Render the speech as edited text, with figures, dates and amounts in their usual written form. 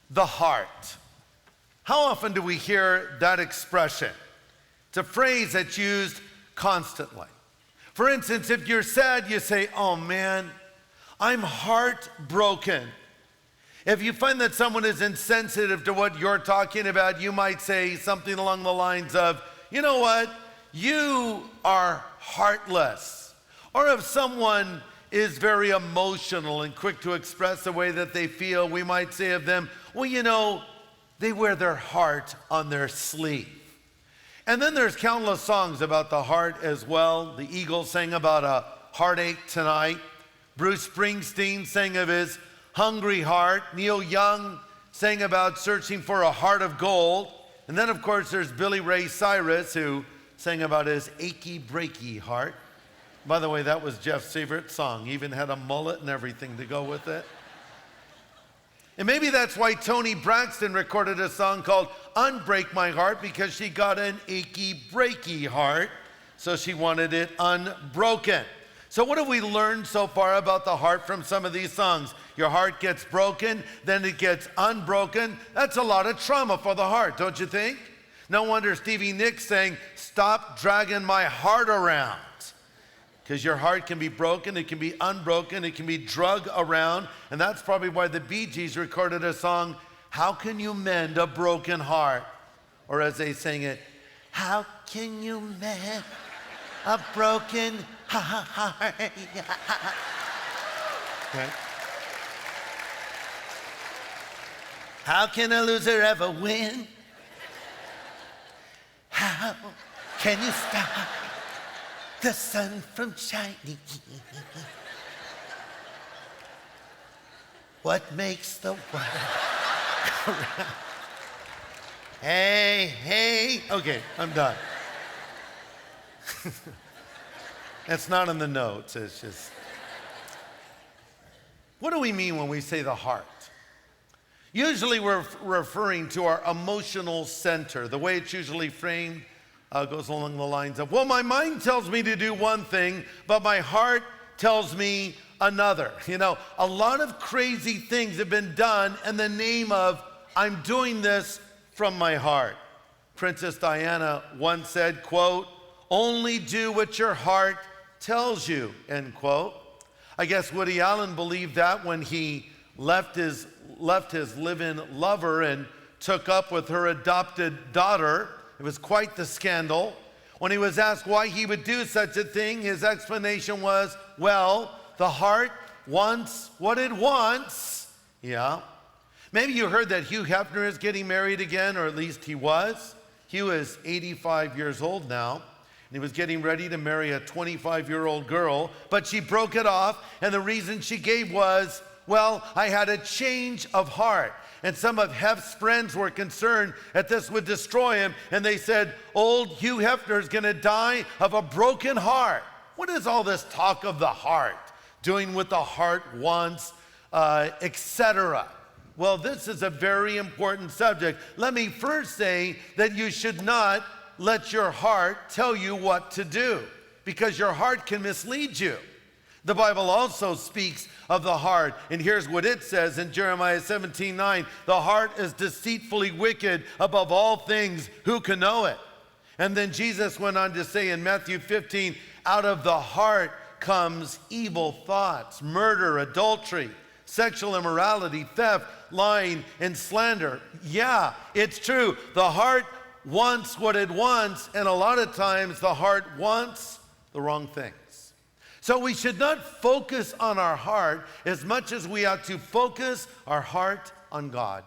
the heart. How often do we hear that expression? It's a phrase that's used constantly. For instance, if you're sad, you say, "Oh man, I'm heartbroken." If you find that someone is insensitive to what you're talking about, you might say something along the lines of, "You know what? You are heartless." Or if someone is very emotional and quick to express the way that they feel, we might say of them, "Well, you know, they wear their heart on their sleeve." And then there's countless songs about the heart as well. The Eagles sang about a heartache tonight. Bruce Springsteen sang of his hungry heart. Neil Young sang about searching for a heart of gold. And then, of course, there's Billy Ray Cyrus, who sang about his achy, breaky heart. By the way, that was Jeff's favorite song. He even had a mullet and everything to go with it. And maybe that's why Toni Braxton recorded a song called "Unbreak My Heart," because she got an achy, breaky heart, so she wanted it unbroken. So what have we learned so far about the heart from some of these songs? Your heart gets broken, then it gets unbroken. That's a lot of trauma for the heart, don't you think? No wonder Stevie Nicks sang, "Stop dragging my heart around." Because your heart can be broken, it can be unbroken, it can be drug around. And that's probably why the Bee Gees recorded a song, "How Can You Mend a Broken Heart?" Or as they sang it, "How can you mend a broken heart?" Okay. How can a loser ever win? How can you stop the sun from shining? What makes the world go round? Hey, hey. Okay, I'm done. That's not in the notes. It's just. What do we mean when we say the heart? Usually we're referring to our emotional center. The way it's usually framed goes along the lines of, "Well, my mind tells me to do one thing, but my heart tells me another." You know, a lot of crazy things have been done in the name of, "I'm doing this from my heart." Princess Diana once said, quote, "Only do what your heart tells you," end quote. I guess Woody Allen believed that when he left his live-in lover and took up with her adopted daughter. It was quite the scandal. When he was asked why he would do such a thing, his explanation was, "Well, the heart wants what it wants." Yeah. Maybe you heard that Hugh Hefner is getting married again, or at least he was. Hugh is 85 years old now, and he was getting ready to marry a 25-year-old girl, but she broke it off, and the reason she gave was, "Well, I had a change of heart." And some of Hef's friends were concerned that this would destroy him, and they said, "Old Hugh Hefner is going to die of a broken heart." What is all this talk of the heart, doing what the heart wants, etc.? Well, this is a very important subject. Let me first say that you should not let your heart tell you what to do, because your heart can mislead you. The Bible also speaks of the heart, and here's what it says in Jeremiah 17:9. "The heart is deceitfully wicked above all things. Who can know it?" And then Jesus went on to say in Matthew 15, "Out of the heart comes evil thoughts, murder, adultery, sexual immorality, theft, lying, and slander." Yeah, it's true. The heart wants what it wants, and a lot of times the heart wants the wrong things. So we should not focus on our heart as much as we ought to focus our heart on God.